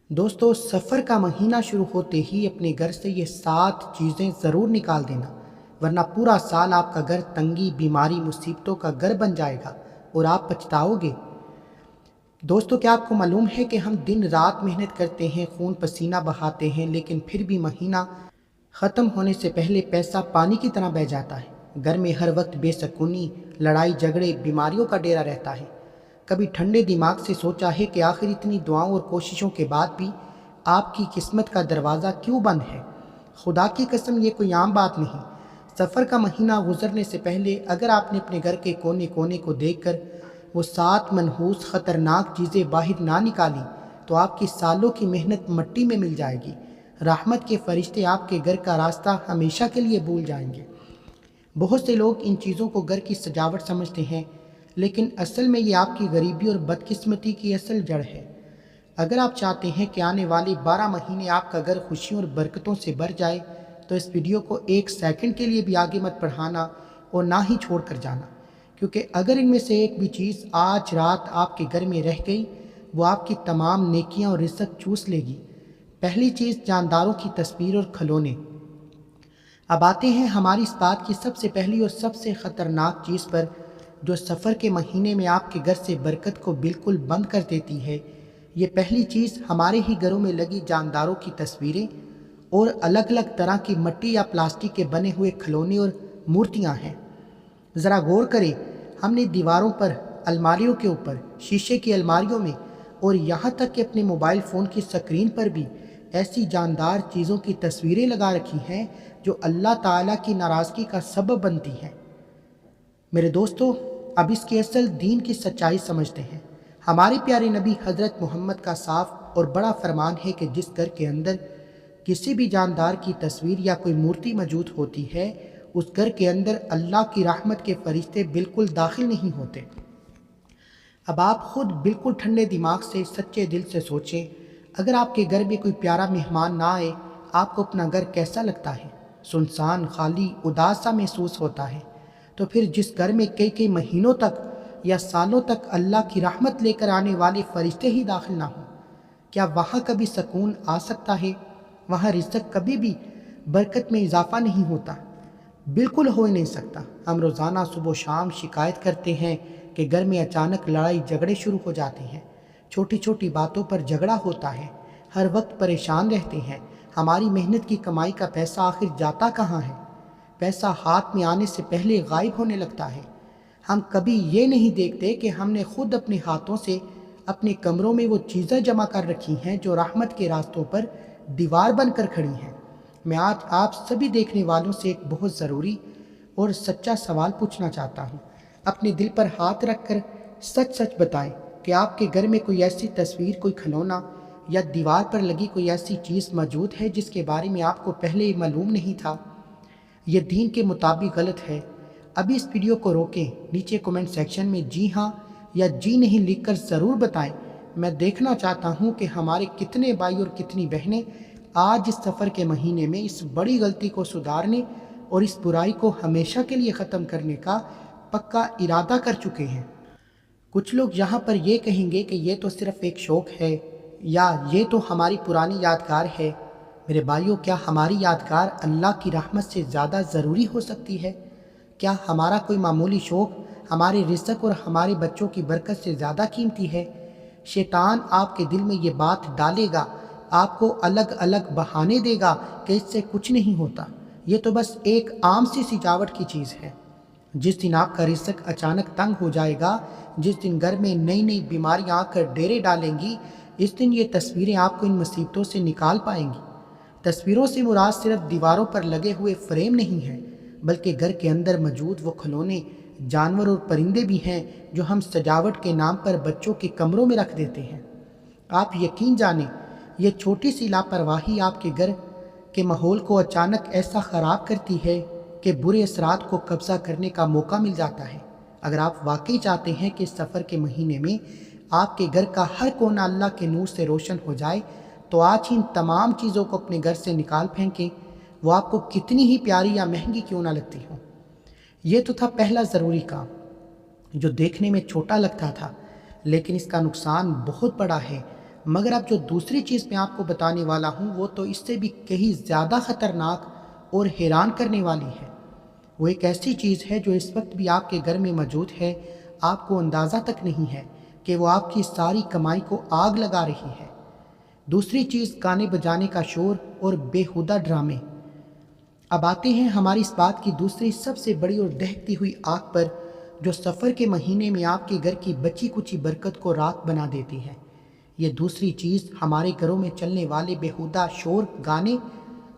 دوستو، سفر کا مہینہ شروع ہوتے ہی اپنے گھر سے یہ 7 چیزیں ضرور نکال دینا، ورنہ پورا سال آپ کا گھر تنگی، بیماری، مصیبتوں کا گھر بن جائے گا اور آپ پچھتاؤ گے۔ دوستو، کیا آپ کو معلوم ہے کہ ہم دن رات محنت کرتے ہیں، خون پسینہ بہاتے ہیں، لیکن پھر بھی مہینہ ختم ہونے سے پہلے پیسہ پانی کی طرح بہہ جاتا ہے۔ گھر میں ہر وقت بے سکونی، لڑائی جھگڑے، بیماریوں کا ڈیرا رہتا ہے۔ کبھی ٹھنڈے دماغ سے سوچا ہے کہ آخر اتنی دعاؤں اور کوششوں کے بعد بھی آپ کی قسمت کا دروازہ کیوں بند ہے؟ خدا کی قسم، یہ کوئی عام بات نہیں۔ سفر کا مہینہ گزرنے سے پہلے اگر آپ نے اپنے گھر کے کونے کونے کو دیکھ کر وہ 7 منحوس خطرناک چیزیں باہر نہ نکالی تو آپ کی سالوں کی محنت مٹی میں مل جائے گی۔ رحمت کے فرشتے آپ کے گھر کا راستہ ہمیشہ کے لیے بھول جائیں گے۔ بہت سے لوگ ان چیزوں کو گھر کی سجاوٹ سمجھتے ہیں، لیکن اصل میں یہ آپ کی غریبی اور بدقسمتی کی اصل جڑ ہے۔ اگر آپ چاہتے ہیں کہ آنے والے 12 مہینے آپ کا گھر خوشیوں اور برکتوں سے بھر جائے تو اس ویڈیو کو 1 سیکنڈ کے لیے بھی آگے مت بڑھانا اور نہ ہی چھوڑ کر جانا، کیونکہ اگر ان میں سے ایک بھی چیز آج رات آپ کے گھر میں رہ گئی وہ آپ کی تمام نیکیاں اور رزق چوس لے گی۔ پہلی چیز، جانداروں کی تصویر اور کھلونے۔ اب آتے ہیں ہماری اس بات کی سب سے پہلی اور سب سے خطرناک چیز پر، جو سفر کے مہینے میں آپ کے گھر سے برکت کو بالکل بند کر دیتی ہے۔ یہ پہلی چیز ہمارے ہی گھروں میں لگی جانداروں کی تصویریں اور الگ الگ طرح کی مٹی یا پلاسٹک کے بنے ہوئے کھلونے اور مورتیاں ہیں۔ ذرا غور کریں، ہم نے دیواروں پر، الماریوں کے اوپر، شیشے کی الماریوں میں اور یہاں تک کہ اپنے موبائل فون کی سکرین پر بھی ایسی جاندار چیزوں کی تصویریں لگا رکھی ہیں جو اللہ تعالیٰ کی ناراضگی کا سبب بنتی ہیں۔ میرے دوستو، اب اس کی اصل دین کی سچائی سمجھتے ہیں۔ ہمارے پیارے نبی حضرت محمد کا صاف اور بڑا فرمان ہے کہ جس گھر کے اندر کسی بھی جاندار کی تصویر یا کوئی مورتی موجود ہوتی ہے، اس گھر کے اندر اللہ کی رحمت کے فرشتے بالکل داخل نہیں ہوتے۔ اب آپ خود بالکل ٹھنڈے دماغ سے، سچے دل سے سوچیں، اگر آپ کے گھر میں کوئی پیارا مہمان نہ آئے، آپ کو اپنا گھر کیسا لگتا ہے؟ سنسان، خالی، اداس سا محسوس ہوتا ہے۔ تو پھر جس گھر میں کئی کئی مہینوں تک یا سالوں تک اللہ کی رحمت لے کر آنے والے فرشتے ہی داخل نہ ہوں، کیا وہاں کبھی سکون آ سکتا ہے؟ وہاں رزق کبھی بھی برکت میں اضافہ نہیں ہوتا؟ بالکل ہو ہی نہیں سکتا۔ ہم روزانہ صبح و شام شکایت کرتے ہیں کہ گھر میں اچانک لڑائی جھگڑے شروع ہو جاتے ہیں، چھوٹی چھوٹی باتوں پر جھگڑا ہوتا ہے، ہر وقت پریشان رہتے ہیں۔ ہماری محنت کی کمائی کا پیسہ آخر جاتا کہاں ہے؟ پیسہ ہاتھ میں آنے سے پہلے غائب ہونے لگتا ہے۔ ہم کبھی یہ نہیں دیکھتے کہ ہم نے خود اپنے ہاتھوں سے اپنے کمروں میں وہ چیزیں جمع کر رکھی ہیں جو رحمت کے راستوں پر دیوار بن کر کھڑی ہیں۔ میں آج آپ سبھی دیکھنے والوں سے ایک بہت ضروری اور سچا سوال پوچھنا چاہتا ہوں۔ اپنے دل پر ہاتھ رکھ کر سچ سچ بتائیں کہ آپ کے گھر میں کوئی ایسی تصویر، کوئی کھلونا یا دیوار پر لگی کوئی ایسی چیز موجود ہے جس کے بارے میں آپ کو پہلے معلوم نہیں تھا؟ یہ دین کے مطابق غلط ہے۔ ابھی اس ویڈیو کو روکیں، نیچے کومنٹ سیکشن میں جی ہاں یا جی نہیں لکھ کر ضرور بتائیں۔ میں دیکھنا چاہتا ہوں کہ ہمارے کتنے بھائی اور کتنی بہنیں آج اس سفر کے مہینے میں اس بڑی غلطی کو سدھارنے اور اس برائی کو ہمیشہ کے لیے ختم کرنے کا پکا ارادہ کر چکے ہیں۔ کچھ لوگ یہاں پر یہ کہیں گے کہ یہ تو صرف ایک شوق ہے یا یہ تو ہماری پرانی یادگار ہے۔ میرے بھائیوں، کیا ہماری یادگار اللہ کی رحمت سے زیادہ ضروری ہو سکتی ہے؟ کیا ہمارا کوئی معمولی شوق ہمارے رزق اور ہمارے بچوں کی برکت سے زیادہ قیمتی ہے؟ شیطان آپ کے دل میں یہ بات ڈالے گا، آپ کو الگ الگ بہانے دے گا کہ اس سے کچھ نہیں ہوتا، یہ تو بس ایک عام سی سجاوٹ کی چیز ہے۔ جس دن آپ کا رزق اچانک تنگ ہو جائے گا، جس دن گھر میں نئی نئی بیماریاں آ کر ڈیرے ڈالیں گی، اس دن یہ تصویریں آپ کو ان مصیبتوں سے نکال پائیں گی۔ تصویروں سے مراد صرف دیواروں پر لگے ہوئے فریم نہیں ہے، بلکہ گھر کے اندر موجود وہ کھلونے، جانور اور پرندے بھی ہیں جو ہم سجاوٹ کے نام پر بچوں کے کمروں میں رکھ دیتے ہیں۔ آپ یقین جانیں، یہ چھوٹی سی لاپرواہی آپ کے گھر کے ماحول کو اچانک ایسا خراب کرتی ہے کہ برے اثرات کو قبضہ کرنے کا موقع مل جاتا ہے۔ اگر آپ واقعی چاہتے ہیں کہ اس سفر کے مہینے میں آپ کے گھر کا ہر کونا اللہ کے نور سے روشن ہو جائے، تو آج ان تمام چیزوں کو اپنے گھر سے نکال پھینکیں، وہ آپ کو کتنی ہی پیاری یا مہنگی کیوں نہ لگتی ہوں۔ یہ تو تھا پہلا ضروری کام، جو دیکھنے میں چھوٹا لگتا تھا، لیکن اس کا نقصان بہت بڑا ہے۔ مگر اب جو دوسری چیز میں آپ کو بتانے والا ہوں وہ تو اس سے بھی کہیں زیادہ خطرناک اور حیران کرنے والی ہے۔ وہ ایک ایسی چیز ہے جو اس وقت بھی آپ کے گھر میں موجود ہے، آپ کو اندازہ تک نہیں ہے کہ وہ آپ کی ساری کمائی کو آگ لگا رہی ہے۔ دوسری چیز گانے بجانے کا شور اور بیہودہ ڈرامے۔ اب آتے ہیں ہماری اس بات کی دوسری سب سے بڑی اور دہکتی ہوئی آگ پر، جو سفر کے مہینے میں آپ کے گھر کی بچی کچی برکت کو راکھ بنا دیتی ہے۔ یہ دوسری چیز ہمارے گھروں میں چلنے والے بیہودہ شور، گانے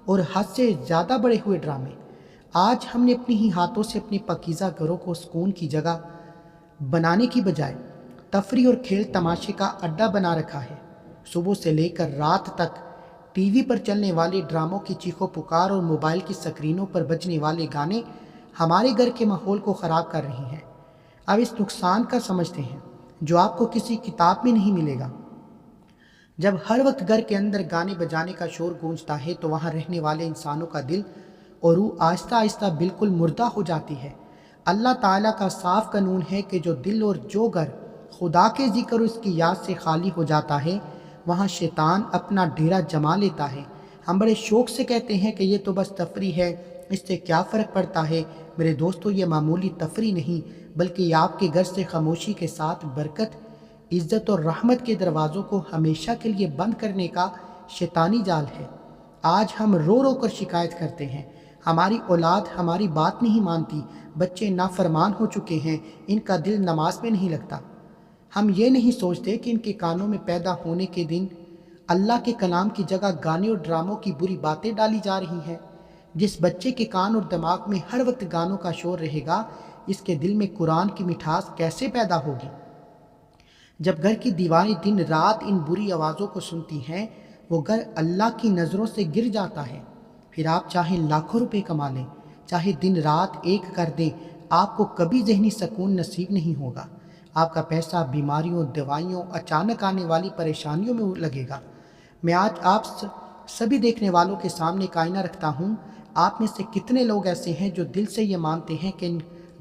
اور حد سے زیادہ بڑے ہوئے ڈرامے۔ آج ہم نے اپنی ہی ہاتھوں سے اپنے پاکیزہ گھروں کو سکون کی جگہ بنانے کی بجائے تفریح اور کھیل تماشے کا اڈا بنا رکھا ہے۔ صبح سے لے کر رات تک ٹی وی پر چلنے والے ڈراموں کی چیخو پکار اور موبائل کی سکرینوں پر بجنے والے گانے ہمارے گھر کے ماحول کو خراب کر رہے ہیں۔ اب اس نقصان کا سمجھتے ہیں جو آپ کو کسی کتاب میں نہیں ملے گا۔ جب ہر وقت گھر کے اندر گانے بجانے کا شور گونجتا ہے تو وہاں رہنے والے انسانوں کا دل اور روح آہستہ آہستہ بالکل مردہ ہو جاتی ہے۔ اللہ تعالیٰ کا صاف قانون ہے کہ جو دل اور جو گھر خدا کے ذکر اور اس کی یاد سے خالی ہو جاتا ہے وہاں شیطان اپنا ڈیرا جما لیتا ہے۔ ہم بڑے شوق سے کہتے ہیں کہ یہ تو بس تفریح ہے، اس سے کیا فرق پڑتا ہے؟ میرے دوستو، یہ معمولی تفریح نہیں بلکہ یہ آپ کے گھر سے خاموشی کے ساتھ برکت، عزت اور رحمت کے دروازوں کو ہمیشہ کے لیے بند کرنے کا شیطانی جال ہے۔ آج ہم رو رو کر شکایت کرتے ہیں، ہماری اولاد ہماری بات نہیں مانتی، بچے نافرمان ہو چکے ہیں، ان کا دل نماز میں نہیں لگتا۔ ہم یہ نہیں سوچتے کہ ان کے کانوں میں پیدا ہونے کے دن اللہ کے کلام کی جگہ گانے اور ڈراموں کی بری باتیں ڈالی جا رہی ہیں۔ جس بچے کے کان اور دماغ میں ہر وقت گانوں کا شور رہے گا، اس کے دل میں قرآن کی مٹھاس کیسے پیدا ہوگی؟ جب گھر کی دیواریں دن رات ان بری آوازوں کو سنتی ہیں، وہ گھر اللہ کی نظروں سے گر جاتا ہے۔ پھر آپ چاہے لاکھوں روپے کما لیں، چاہے دن رات ایک کر دیں، آپ کو کبھی ذہنی سکون نصیب نہیں ہوگا۔ آپ کا پیسہ بیماریوں، دوائیوں، اچانک آنے والی پریشانیوں میں لگے گا۔ میں آج آپ سبھی دیکھنے والوں کے سامنے ایک آئینہ رکھتا ہوں۔ آپ میں سے کتنے لوگ ایسے ہیں جو دل سے یہ مانتے ہیں کہ ان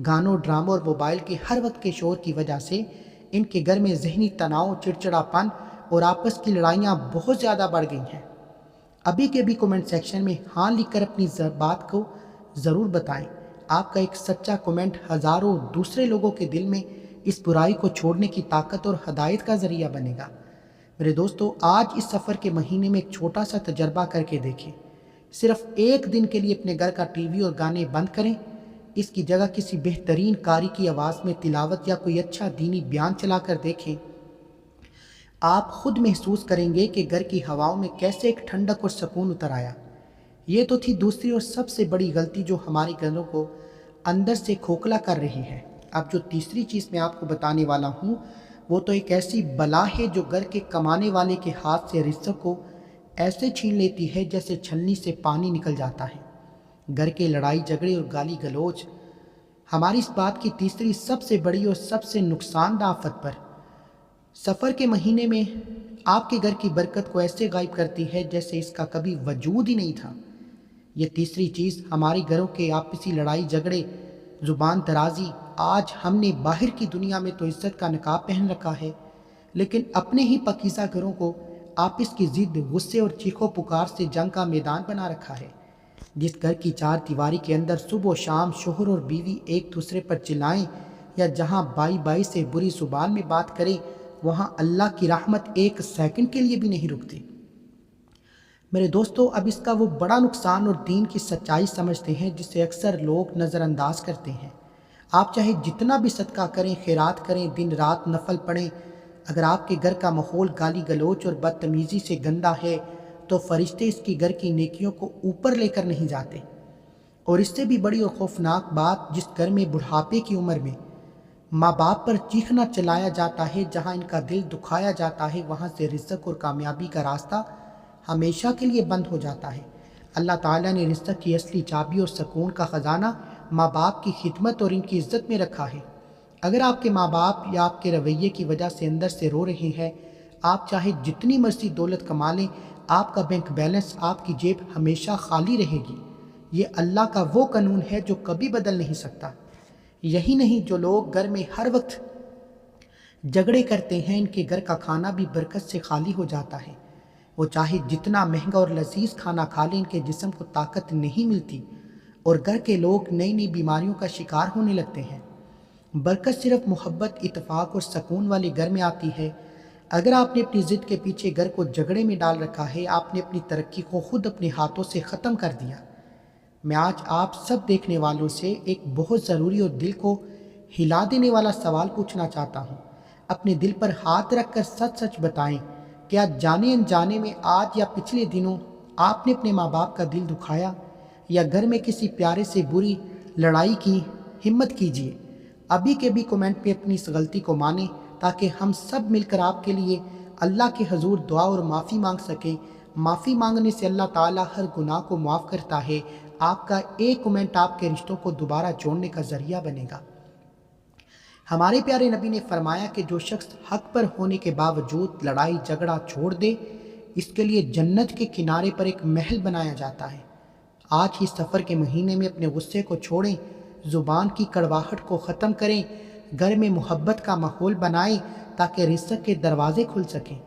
گانوں، ڈراموں اور موبائل کے ہر وقت کے شور کی وجہ سے ان کے گھر میں ذہنی تناؤ، چڑچڑاپن اور آپس کی لڑائیاں بہت زیادہ بڑھ گئی ہیں؟ ابھی کے بھی کومنٹ سیکشن میں ہاں لکھ کر اپنی بات کو ضرور بتائیں۔ آپ کا ایک سچا کومنٹ ہزاروں دوسرے لوگوں کے دل میں اس برائی کو چھوڑنے کی طاقت اور ہدایت کا ذریعہ بنے گا۔ میرے دوستو، آج اس سفر کے مہینے میں ایک چھوٹا سا تجربہ کر کے دیکھیں۔ صرف ایک دن کے لیے اپنے گھر کا ٹی وی اور گانے بند کریں، اس کی جگہ کسی بہترین قاری کی آواز میں تلاوت یا کوئی اچھا دینی بیان چلا کر دیکھیں۔ آپ خود محسوس کریں گے کہ گھر کی ہواؤں میں کیسے ایک ٹھنڈک اور سکون اتر آیا۔ یہ تو تھی دوسری اور سب سے بڑی غلطی جو ہمارے گھروں کو اندر سے کھوکھلا کر رہی ہے۔ اب جو تیسری چیز میں آپ کو بتانے والا ہوں وہ تو ایک ایسی بلا ہے جو گھر کے کمانے والے کے ہاتھ سے رزق کو ایسے چھین لیتی ہے جیسے چھلنی سے پانی نکل جاتا ہے۔ گھر کے لڑائی جھگڑے اور گالی گلوچ ہماری اس بات کی تیسری سب سے بڑی اور سب سے نقصان دہ آفت پر سفر کے مہینے میں آپ کے گھر کی برکت کو ایسے غائب کرتی ہے جیسے اس کا کبھی وجود ہی نہیں تھا۔ یہ تیسری چیز ہمارے گھروں کے آپسی لڑائی جھگڑے، زبان درازی۔ آج ہم نے باہر کی دنیا میں تو عزت کا نقاب پہن رکھا ہے، لیکن اپنے ہی پاکیزہ گھروں کو آپس کی ضد، غصے اور چیخو پکار سے جنگ کا میدان بنا رکھا ہے۔ جس گھر کی چار دیواری کے اندر صبح و شام شوہر اور بیوی ایک دوسرے پر چلائیں یا جہاں بائی بائی سے بری زبان میں بات کریں، وہاں اللہ کی رحمت ایک سیکنڈ کے لیے بھی نہیں رکتی۔ میرے دوستو، اب اس کا وہ بڑا نقصان اور دین کی سچائی سمجھتے ہیں جسے اکثر لوگ نظر انداز کرتے ہیں۔ آپ چاہے جتنا بھی صدقہ کریں، خیرات کریں، دن رات نفل پڑھیں، اگر آپ کے گھر کا ماحول گالی گلوچ اور بدتمیزی سے گندا ہے تو فرشتے اس کی گھر کی نیکیوں کو اوپر لے کر نہیں جاتے۔ اور اس سے بھی بڑی اور خوفناک بات، جس گھر میں بڑھاپے کی عمر میں ماں باپ پر چیخنا چلایا جاتا ہے، جہاں ان کا دل دکھایا جاتا ہے، وہاں سے رزق اور کامیابی کا راستہ ہمیشہ کے لیے بند ہو جاتا ہے۔ اللہ تعالیٰ نے رزق کی اصلی چابی اور سکون کا خزانہ ماں باپ کی خدمت اور ان کی عزت میں رکھا ہے۔ اگر آپ کے ماں باپ یا آپ کے رویے کی وجہ سے اندر سے رو رہے ہیں، آپ چاہے جتنی مرضی دولت کما لیں، آپ کا بینک بیلنس، آپ کی جیب ہمیشہ خالی رہے گی۔ یہ اللہ کا وہ قانون ہے جو کبھی بدل نہیں سکتا۔ یہی نہیں، جو لوگ گھر میں ہر وقت جھگڑے کرتے ہیں ان کے گھر کا کھانا بھی برکت سے خالی ہو جاتا ہے۔ وہ چاہے جتنا مہنگا اور لذیذ کھانا کھا لیں ان کے جسم کو طاقت نہیں ملتی اور گھر کے لوگ نئی نئی بیماریوں کا شکار ہونے لگتے ہیں۔ برکت صرف محبت، اتفاق اور سکون والے گھر میں آتی ہے۔ اگر آپ نے اپنی ضد کے پیچھے گھر کو جھگڑے میں ڈال رکھا ہے، آپ نے اپنی ترقی کو خود اپنے ہاتھوں سے ختم کر دیا۔ میں آج آپ سب دیکھنے والوں سے ایک بہت ضروری اور دل کو ہلا دینے والا سوال پوچھنا چاہتا ہوں۔ اپنے دل پر ہاتھ رکھ کر سچ سچ بتائیں، کیا جانے انجانے میں آج یا پچھلے دنوں آپ نے اپنے ماں باپ کا دل دکھایا یا گھر میں کسی پیارے سے بری لڑائی کی؟ ہمت کیجیے، ابھی کے بھی کمنٹ پہ اپنی اس غلطی کو مانیں تاکہ ہم سب مل کر آپ کے لیے اللہ کے حضور دعا اور معافی مانگ سکیں۔ معافی مانگنے سے اللہ تعالیٰ ہر گناہ کو معاف کرتا ہے۔ آپ کا ایک کمنٹ آپ کے رشتوں کو دوبارہ جوڑنے کا ذریعہ بنے گا۔ ہمارے پیارے نبی نے فرمایا کہ جو شخص حق پر ہونے کے باوجود لڑائی جھگڑا چھوڑ دے، اس کے لیے جنت کے کنارے پر ایک محل بنایا جاتا ہے۔ آج ہی سفر کے مہینے میں اپنے غصے کو چھوڑیں، زبان کی کڑواہٹ کو ختم کریں، گھر میں محبت کا ماحول بنائیں تاکہ رزق کے دروازے کھل سکیں۔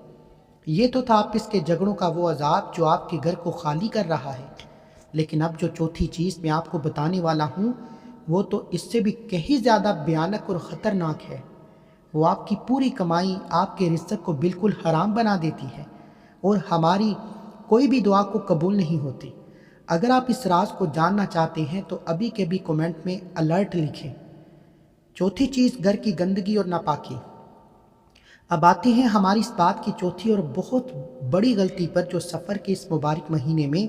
یہ تو تھا آپس کے جھگڑوں کا وہ عذاب جو آپ کے گھر کو خالی کر رہا ہے، لیکن اب جو چوتھی چیز میں آپ کو بتانے والا ہوں وہ تو اس سے بھی کہیں زیادہ بھیانک اور خطرناک ہے۔ وہ آپ کی پوری کمائی، آپ کے رزق کو بالکل حرام بنا دیتی ہے اور ہماری کوئی بھی دعا کو قبول نہیں ہوتی۔ اگر آپ اس راز کو جاننا چاہتے ہیں تو ابھی کے بھی کمنٹ میں الرٹ لکھیں۔ چوتھی چیز، گھر کی گندگی اور ناپاکی۔ اب آتے ہیں ہماری اس بات کی چوتھی اور بہت بڑی غلطی پر جو سفر کے اس مبارک مہینے میں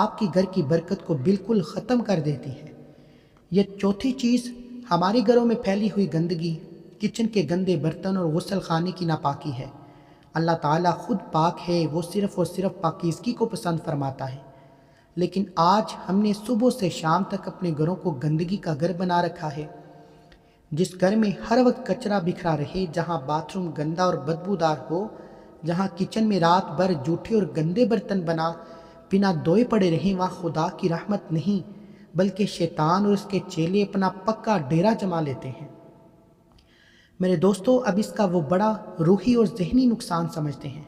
آپ کی گھر کی برکت کو بالکل ختم کر دیتی ہے۔ یہ چوتھی چیز ہمارے گھروں میں پھیلی ہوئی گندگی، کچن کے گندے برتن اور غسل خانے کی ناپاکی ہے۔ اللہ تعالیٰ خود پاک ہے، وہ صرف اور صرف پاکیزگی کو پسند فرماتا ہے، لیکن آج ہم نے صبح سے شام تک اپنے گھروں کو گندگی کا گھر بنا رکھا ہے۔ جس گھر میں ہر وقت کچرا بکھرا رہے، جہاں باتھ روم گندا اور بدبودار ہو، جہاں کچن میں رات بھر جھوٹے اور گندے برتن بنا دھوئے پڑے رہیں، وہاں خدا کی رحمت نہیں بلکہ شیطان اور اس کے چیلے اپنا پکا ڈیرا جما لیتے ہیں۔ میرے دوستو، اب اس کا وہ بڑا روحی اور ذہنی نقصان سمجھتے ہیں۔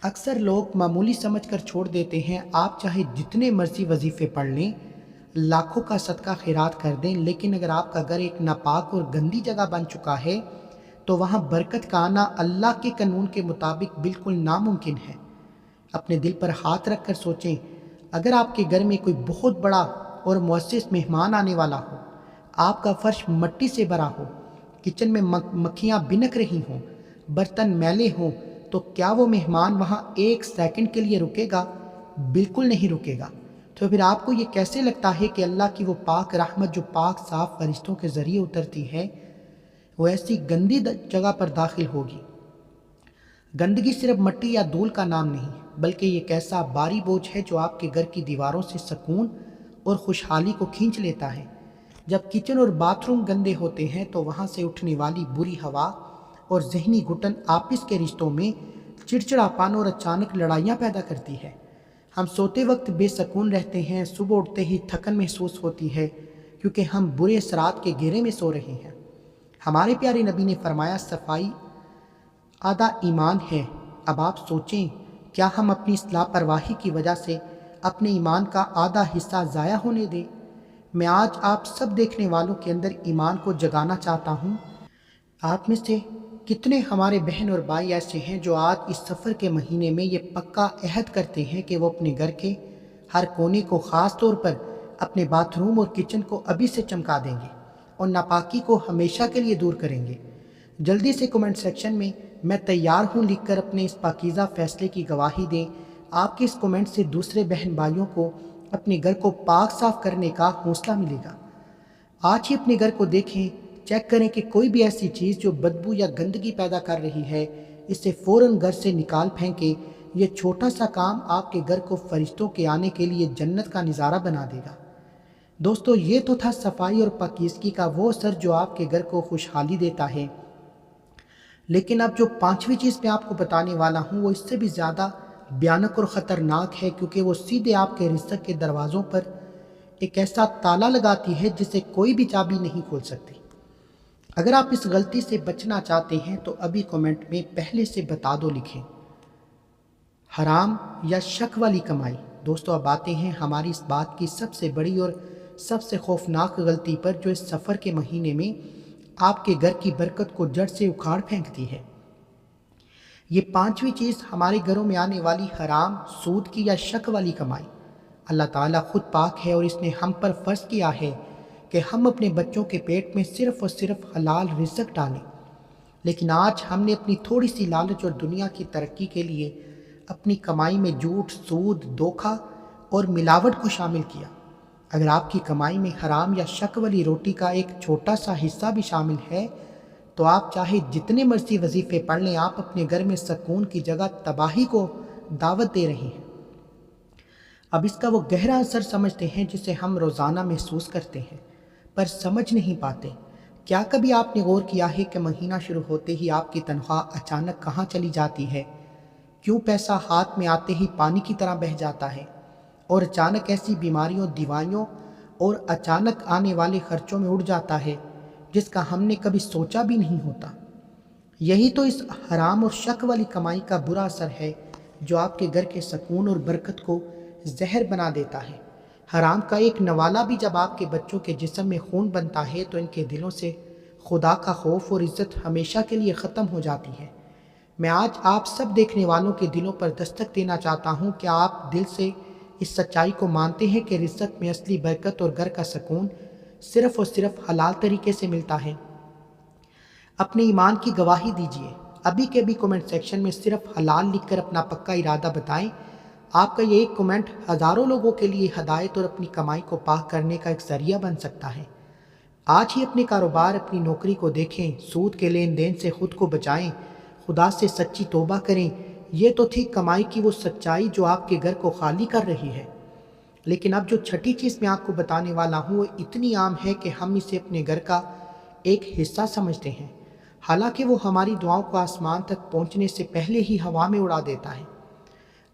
اکثر لوگ معمولی سمجھ کر چھوڑ دیتے ہیں۔ آپ چاہے جتنے مرضی وظیفے پڑھ لیں، لاکھوں کا صدقہ خیرات کر دیں، لیکن اگر آپ کا گھر ایک ناپاک اور گندی جگہ بن چکا ہے تو وہاں برکت کا آنا اللہ کے قانون کے مطابق بالکل ناممکن ہے۔ اپنے دل پر ہاتھ رکھ کر سوچیں، اگر آپ کے گھر میں کوئی بہت بڑا اور معزز مہمان آنے والا ہو، آپ کا فرش مٹی سے بھرا ہو، کچن میں مکھیاں بنک رہی ہوں، برتن میلے ہوں، تو کیا وہ مہمان وہاں ایک سیکنڈ کے لیے رکے گا؟ بالکل نہیں رکے گا۔ تو پھر آپ کو یہ کیسے لگتا ہے کہ اللہ کی وہ پاک رحمت جو پاک صاف فرشتوں کے ذریعے اترتی ہے، وہ ایسی گندی جگہ پر داخل ہوگی؟ گندگی صرف مٹی یا دھول کا نام نہیں، بلکہ یہ ایک ایسا بھاری بوجھ ہے جو آپ کے گھر کی دیواروں سے سکون اور خوشحالی کو کھینچ لیتا ہے۔ جب کچن اور باتھ روم گندے ہوتے ہیں تو وہاں سے اٹھنے والی بری ہوا اور ذہنی گھٹن آپس کے رشتوں میں چڑچڑاپن اور اچانک لڑائیاں پیدا کرتی ہے۔ ہم سوتے وقت بے سکون رہتے ہیں، صبح اٹھتے ہی تھکن محسوس ہوتی ہے کیونکہ ہم برے اثرات کے گھیرے میں سو رہے ہیں۔ ہمارے پیارے نبی نے فرمایا، صفائی آدھا ایمان ہے۔ اب آپ سوچیں، کیا ہم اپنی اس لاپرواہی کی وجہ سے اپنے ایمان کا آدھا حصہ ضائع ہونے دیں؟ میں آج آپ سب دیکھنے والوں کے اندر ایمان کو جگانا چاہتا ہوں۔ آپ میں سے کتنے ہمارے بہن اور بھائی ایسے ہیں جو آج اس سفر کے مہینے میں یہ پکا عہد کرتے ہیں کہ وہ اپنے گھر کے ہر کونے کو، خاص طور پر اپنے باتھ روم اور کچن کو ابھی سے چمکا دیں گے اور ناپاکی کو ہمیشہ کے لیے دور کریں گے؟ جلدی سے کمنٹ سیکشن میں تیار ہوں لکھ کر اپنے اس پاکیزہ فیصلے کی گواہی دیں۔ آپ کے اس کمنٹ سے دوسرے بہن بھائیوں کو اپنے گھر کو پاک صاف کرنے کا حوصلہ ملے گا۔ آج ہی اپنے گھر کو دیکھیں، چیک کریں کہ کوئی بھی ایسی چیز جو بدبو یا گندگی پیدا کر رہی ہے، اسے فوراً گھر سے نکال پھینکیں۔ یہ چھوٹا سا کام آپ کے گھر کو فرشتوں کے آنے کے لیے جنت کا نظارہ بنا دے گا۔ دوستو، یہ تو تھا صفائی اور پاکیزگی کا وہ اثر جو آپ کے گھر کو خوشحالی دیتا ہے، لیکن اب جو پانچویں چیز میں آپ کو بتانے والا ہوں وہ اس سے بھی زیادہ بھیانک اور خطرناک ہے، کیونکہ وہ سیدھے آپ کے رزق کے دروازوں پر ایک ایسا تالا لگاتی ہے جسے کوئی بھی چابی نہیں کھول سکتی۔ اگر آپ اس غلطی سے بچنا چاہتے ہیں تو ابھی کمنٹ میں پہلے سے بتا دو لکھیں، حرام یا شک والی کمائی۔ دوستو اب آتے ہیں ہماری اس بات کی سب سے بڑی اور سب سے خوفناک غلطی پر، جو اس سفر کے مہینے میں آپ کے گھر کی برکت کو جڑ سے اکھاڑ پھینکتی ہے۔ یہ پانچویں چیز ہمارے گھروں میں آنے والی حرام، سود کی یا شک والی کمائی۔ اللہ تعالیٰ خود پاک ہے اور اس نے ہم پر فرض کیا ہے کہ ہم اپنے بچوں کے پیٹ میں صرف اور صرف حلال رزق ڈالیں، لیکن آج ہم نے اپنی تھوڑی سی لالچ اور دنیا کی ترقی کے لیے اپنی کمائی میں جھوٹ، سود، دھوکہ اور ملاوٹ کو شامل کیا۔ اگر آپ کی کمائی میں حرام یا شک والی روٹی کا ایک چھوٹا سا حصہ بھی شامل ہے تو آپ چاہے جتنے مرضی وظیفے پڑھ لیں، آپ اپنے گھر میں سکون کی جگہ تباہی کو دعوت دے رہے ہیں۔ اب اس کا وہ گہرا اثر سمجھتے ہیں جسے ہم روزانہ محسوس کرتے ہیں پر سمجھ نہیں پاتے۔ کیا کبھی آپ نے غور کیا ہے کہ مہینہ شروع ہوتے ہی آپ کی تنخواہ اچانک کہاں چلی جاتی ہے؟ کیوں پیسہ ہاتھ میں آتے ہی پانی کی طرح بہہ جاتا ہے اور اچانک ایسی بیماریوں، دوائیوں اور اچانک آنے والے خرچوں میں اڑ جاتا ہے جس کا ہم نے کبھی سوچا بھی نہیں ہوتا؟ یہی تو اس حرام اور شک والی کمائی کا برا اثر ہے جو آپ کے گھر کے سکون اور برکت کو زہر بنا دیتا ہے۔ حرام کا ایک نوالا بھی جب آپ کے بچوں کے جسم میں خون بنتا ہے تو ان کے دلوں سے خدا کا خوف اور عزت ہمیشہ کے لیے ختم ہو جاتی ہے۔ میں آج آپ سب دیکھنے والوں کے دلوں پر دستک دینا چاہتا ہوں کہ آپ دل سے اس سچائی کو مانتے ہیں کہ رزق میں اصلی برکت اور گھر کا سکون صرف اور صرف حلال طریقے سے ملتا ہے۔ اپنے ایمان کی گواہی دیجیے۔ ابھی کے بھی کمنٹ سیکشن میں صرف حلال لکھ کر اپنا پکا ارادہ بتائیں۔ آپ کا یہ ایک کمنٹ ہزاروں لوگوں کے لیے ہدایت اور اپنی کمائی کو پاک کرنے کا ایک ذریعہ بن سکتا ہے۔ آج ہی اپنے کاروبار، اپنی نوکری کو دیکھیں، سود کے لین دین سے خود کو بچائیں، خدا سے سچی توبہ کریں۔ یہ تو تھی کمائی کی وہ سچائی جو آپ کے گھر کو خالی کر رہی ہے۔ لیکن اب جو چھٹی چیز میں آپ کو بتانے والا ہوں وہ اتنی عام ہے کہ ہم اسے اپنے گھر کا ایک حصہ سمجھتے ہیں، حالانکہ وہ ہماری دعاؤں کو آسمان تک پہنچنے سے پہلے ہی ہوا میں اڑا دیتا ہے۔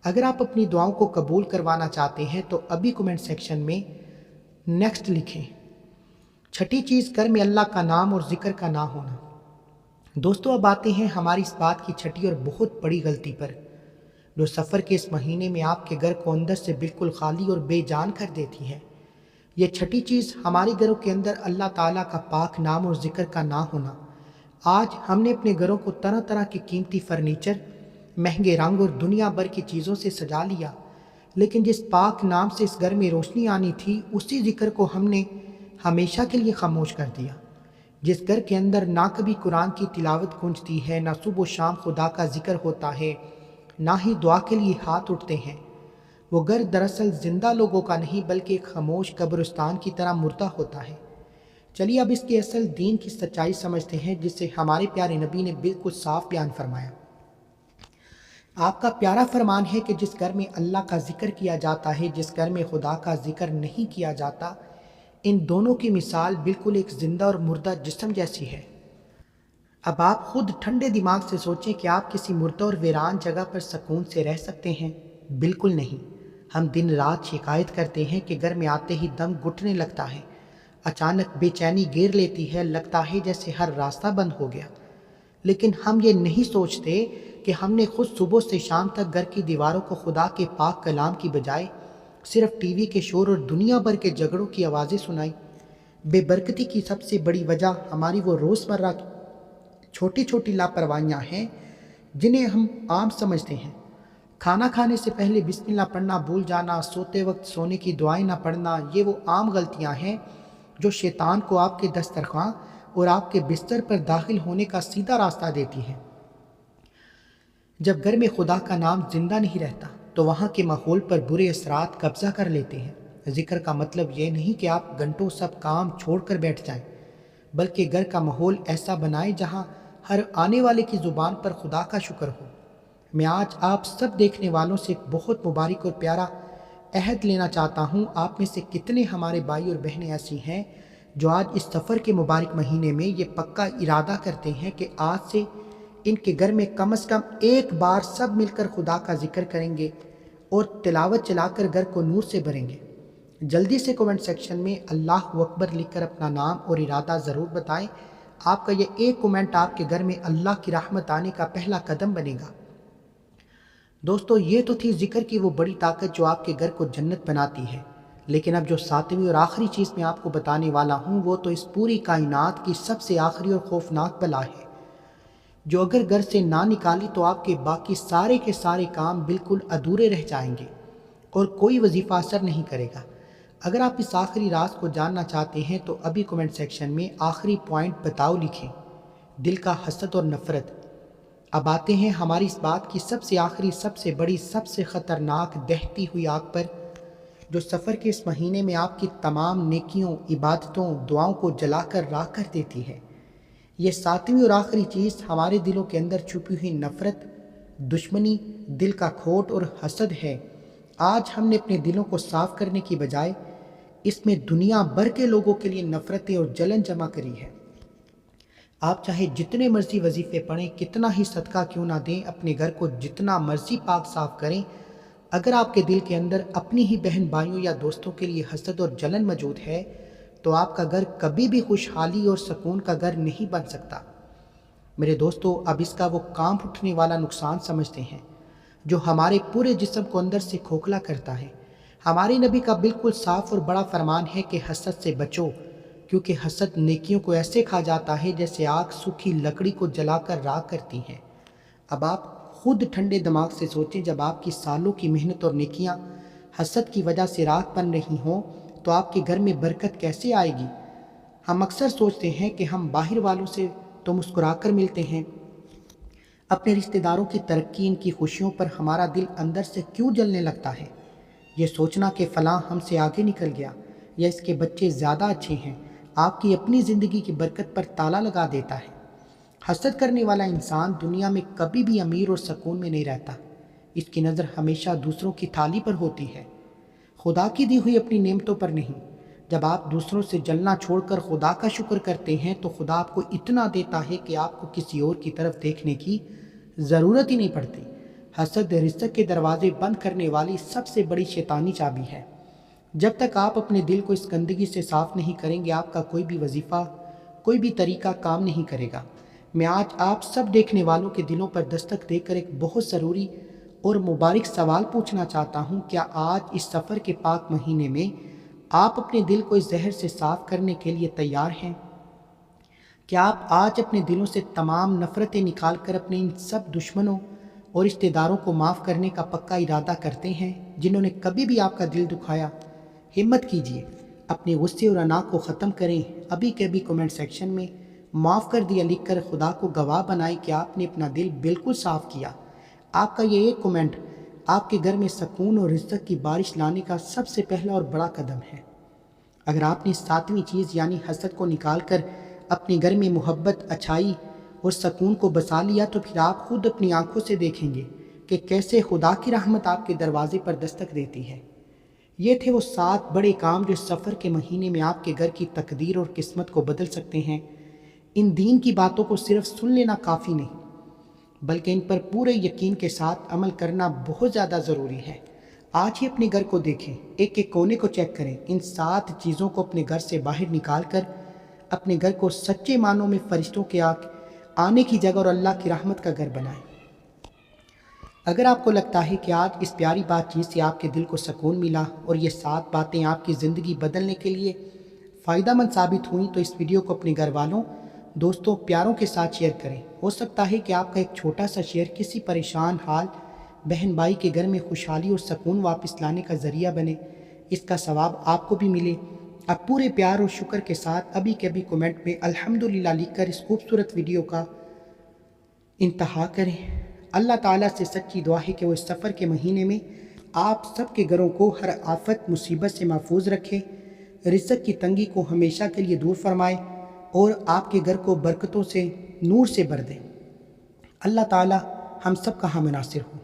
اگر آپ اپنی دعاؤں کو قبول کروانا چاہتے ہیں تو ابھی کمنٹ سیکشن میں نیکسٹ لکھیں۔ چھٹی چیز، گھر میں اللہ کا نام اور ذکر کا نہ ہونا۔ دوستو اب آتے ہیں ہماری اس بات کی چھٹی اور بہت بڑی غلطی پر، جو سفر کے اس مہینے میں آپ کے گھر کو اندر سے بالکل خالی اور بے جان کر دیتی ہے۔ یہ چھٹی چیز ہمارے گھروں کے اندر اللہ تعالیٰ کا پاک نام اور ذکر کا نہ ہونا۔ آج ہم نے اپنے گھروں کو طرح طرح کے قیمتی فرنیچر، مہنگے رنگ اور دنیا بھر کی چیزوں سے سجا لیا، لیکن جس پاک نام سے اس گھر میں روشنی آنی تھی اسی ذکر کو ہم نے ہمیشہ کے لیے خاموش کر دیا۔ جس گھر کے اندر نہ کبھی قرآن کی تلاوت گونجتی ہے، نہ صبح و شام خدا کا ذکر ہوتا ہے، نہ ہی دعا کے لیے ہاتھ اٹھتے ہیں، وہ گھر دراصل زندہ لوگوں کا نہیں بلکہ ایک خاموش قبرستان کی طرح مردہ ہوتا ہے۔ چلیے اب اس کے اصل دین کی سچائی سمجھتے ہیں جسے ہمارے پیارے نبی نے بالکل صاف بیان فرمایا۔ آپ کا پیارا فرمان ہے کہ جس گھر میں اللہ کا ذکر کیا جاتا ہے، جس گھر میں خدا کا ذکر نہیں کیا جاتا، ان دونوں کی مثال بالکل ایک زندہ اور مردہ جسم جیسی ہے۔ اب آپ خود ٹھنڈے دماغ سے سوچیں کہ آپ کسی مردہ اور ویران جگہ پر سکون سے رہ سکتے ہیں؟ بالکل نہیں۔ ہم دن رات شکایت کرتے ہیں کہ گھر میں آتے ہی دم گھٹنے لگتا ہے، اچانک بے چینی گھیر لیتی ہے، لگتا ہے جیسے ہر راستہ بند ہو گیا۔ لیکن ہم یہ نہیں سوچتے کہ ہم نے خود صبح سے شام تک گھر کی دیواروں کو خدا کے پاک کلام کی بجائے صرف ٹی وی کے شور اور دنیا بھر کے جھگڑوں کی آوازیں سنائی۔ بے برکتی کی سب سے بڑی وجہ ہماری وہ روزمرہ کی چھوٹی چھوٹی لاپرواہیاں ہیں جنہیں ہم عام سمجھتے ہیں۔ کھانا کھانے سے پہلے بسم اللہ پڑھنا بھول جانا، سوتے وقت سونے کی دعائیں نہ پڑھنا، یہ وہ عام غلطیاں ہیں جو شیطان کو آپ کے دسترخوان اور آپ کے بستر پر داخل ہونے کا سیدھا راستہ دیتی ہیں۔ جب گھر میں خدا کا نام زندہ نہیں رہتا تو وہاں کے ماحول پر برے اثرات قبضہ کر لیتے ہیں۔ ذکر کا مطلب یہ نہیں کہ آپ گھنٹوں سب کام چھوڑ کر بیٹھ جائیں، بلکہ گھر کا ماحول ایسا بنائیں جہاں ہر آنے والے کی زبان پر خدا کا شکر ہو۔ میں آج آپ سب دیکھنے والوں سے ایک بہت مبارک اور پیارا عہد لینا چاہتا ہوں۔ آپ میں سے کتنے ہمارے بھائی اور بہنیں ایسی ہیں جو آج اس سفر کے مبارک مہینے میں یہ پکا ارادہ کرتے ہیں کہ آج سے ان کے گھر میں کم از کم ایک بار سب مل کر خدا کا ذکر کریں گے اور تلاوت چلا کر گھر کو نور سے بھریں گے؟ جلدی سے کمنٹ سیکشن میں اللہ اکبر لکھ کر اپنا نام اور ارادہ ضرور بتائیں۔ آپ کا یہ ایک کمنٹ آپ کے گھر میں اللہ کی رحمت آنے کا پہلا قدم بنے گا۔ دوستو، یہ تو تھی ذکر کی وہ بڑی طاقت جو آپ کے گھر کو جنت بناتی ہے، لیکن اب جو ساتویں اور آخری چیز میں آپ کو بتانے والا ہوں وہ تو اس پوری کائنات کی سب سے آخری اور خوفناک بلا ہے، جو اگر گھر سے نہ نکالی تو آپ کے باقی سارے کے سارے کام بالکل ادھورے رہ جائیں گے اور کوئی وظیفہ اثر نہیں کرے گا۔ اگر آپ اس آخری راز کو جاننا چاہتے ہیں تو ابھی کمنٹ سیکشن میں آخری پوائنٹ بتاؤ لکھیں، دل کا حسد اور نفرت۔ اب آتے ہیں ہماری اس بات کی سب سے آخری، سب سے بڑی، سب سے خطرناک دہتی ہوئی آگ پر، جو سفر کے اس مہینے میں آپ کی تمام نیکیوں، عبادتوں، دعاؤں کو جلا کر راکھ کر دیتی ہے۔ یہ ساتویں اور آخری چیز ہمارے دلوں کے اندر چھپی ہوئی نفرت، دشمنی، دل کا کھوٹ اور حسد ہے۔ آج ہم نے اپنے دلوں کو صاف کرنے کی بجائے اس میں دنیا بھر کے لوگوں کے لیے نفرتیں اور جلن جمع کری ہے۔ آپ چاہے جتنے مرضی وظیفے پڑھیں، کتنا ہی صدقہ کیوں نہ دیں، اپنے گھر کو جتنا مرضی پاک صاف کریں، اگر آپ کے دل کے اندر اپنی ہی بہن بھائیوں یا دوستوں کے لیے حسد اور جلن موجود ہے تو آپ کا گھر کبھی بھی خوشحالی اور سکون کا گھر نہیں بن سکتا۔ میرے دوستو، اب اس کا وہ کانپ اٹھنے والا نقصان سمجھتے ہیں جو ہمارے پورے جسم کو اندر سے کھوکھلا کرتا ہے۔ ہمارے نبی کا بالکل صاف اور بڑا فرمان ہے کہ حسد سے بچو، کیونکہ حسد نیکیوں کو ایسے کھا جاتا ہے جیسے آگ سوکھی لکڑی کو جلا کر راکھ کرتی ہے۔ اب آپ خود ٹھنڈے دماغ سے سوچیں، جب آپ کی سالوں کی محنت اور نیکیاں حسد کی وجہ سے راکھ بن رہی ہوں تو آپ کے گھر میں برکت کیسے آئے گی؟ ہم اکثر سوچتے ہیں کہ ہم باہر والوں سے تو مسکرا کر ملتے ہیں، اپنے رشتہ داروں کی ترقی، ان کی خوشیوں پر ہمارا دل اندر سے کیوں جلنے لگتا ہے؟ یہ سوچنا کہ فلاں ہم سے آگے نکل گیا یا اس کے بچے زیادہ اچھے ہیں، آپ کی اپنی زندگی کی برکت پر تالا لگا دیتا ہے۔ حسد کرنے والا انسان دنیا میں کبھی بھی امیر اور سکون میں نہیں رہتا۔ اس کی نظر ہمیشہ دوسروں کی تھالی پر ہوتی ہے، خدا کی دی ہوئی اپنی نعمتوں پر نہیں۔ جب آپ دوسروں سے جلنا چھوڑ کر خدا کا شکر کرتے ہیں تو خدا آپ کو اتنا دیتا ہے کہ آپ کو کسی اور کی طرف دیکھنے کی ضرورت ہی نہیں پڑتی۔ حسد رزق کے دروازے بند کرنے والی سب سے بڑی شیطانی چابی ہے۔ جب تک آپ اپنے دل کو اس گندگی سے صاف نہیں کریں گے، آپ کا کوئی بھی وظیفہ، کوئی بھی طریقہ کام نہیں کرے گا۔ میں آج آپ سب دیکھنے والوں کے دلوں پر دستک دے کر ایک بہت ضروری اور مبارک سوال پوچھنا چاہتا ہوں۔ کیا آج اس سفر کے پاک مہینے میں آپ اپنے دل کو اس زہر سے صاف کرنے کے لیے تیار ہیں؟ کیا آپ آج اپنے دلوں سے تمام نفرتیں نکال کر اپنے ان سب دشمنوں اور رشتہ داروں کو معاف کرنے کا پکا ارادہ کرتے ہیں جنہوں نے کبھی بھی آپ کا دل دکھایا؟ ہمت کیجیے، اپنے غصے اور انا کو ختم کریں۔ ابھی کے بھی کمنٹ سیکشن میں معاف کر دیا لکھ کر خدا کو گواہ بنائیں کہ آپ نے اپنا دل بالکل صاف کیا۔ آپ کا یہ ایک کمنٹ آپ کے گھر میں سکون اور رزق کی بارش لانے کا سب سے پہلا اور بڑا قدم ہے۔ اگر آپ نے ساتویں چیز یعنی حسد کو نکال کر اپنے گھر میں محبت، اچھائی اور سکون کو بسا لیا تو پھر آپ خود اپنی آنکھوں سے دیکھیں گے کہ کیسے خدا کی رحمت آپ کے دروازے پر دستک دیتی ہے۔ یہ تھے وہ 7 بڑے کام جو اس سفر کے مہینے میں آپ کے گھر کی تقدیر اور قسمت کو بدل سکتے ہیں۔ ان دین کی باتوں کو صرف سن لینا کافی نہیں، بلکہ ان پر پورے یقین کے ساتھ عمل کرنا بہت زیادہ ضروری ہے۔ آج ہی اپنے گھر کو دیکھیں، ایک ایک کونے کو چیک کریں، ان 7 چیزوں کو اپنے گھر سے باہر نکال کر اپنے گھر کو سچے معنوں میں فرشتوں کے آنے کی جگہ اور اللہ کی رحمت کا گھر بنائیں۔ اگر آپ کو لگتا ہے کہ آج اس پیاری بات چیت سے آپ کے دل کو سکون ملا اور یہ 7 باتیں آپ کی زندگی بدلنے کے لیے فائدہ مند ثابت ہوئیں تو اس ویڈیو کو اپنے گھر والوں، دوستوں، پیاروں کے ساتھ شیئر کریں۔ ہو سکتا ہے کہ آپ کا ایک چھوٹا سا شیئر کسی پریشان حال بہن بھائی کے گھر میں خوشحالی اور سکون واپس لانے کا ذریعہ بنے، اس کا ثواب آپ کو بھی ملے۔ اب پورے پیار اور شکر کے ساتھ ابھی کے ابھی کمنٹ میں الحمدللہ لکھ کر اس خوبصورت ویڈیو کا انتہا کریں۔ اللہ تعالیٰ سے سچی دعا ہے کہ وہ اس سفر کے مہینے میں آپ سب کے گھروں کو ہر آفت مصیبت سے محفوظ رکھے، رزق کی تنگی کو ہمیشہ کے لیے دور فرمائے اور آپ کے گھر کو برکتوں سے، نور سے بھر دے۔ اللہ تعالیٰ ہم سب کا ہم ناصر ہو۔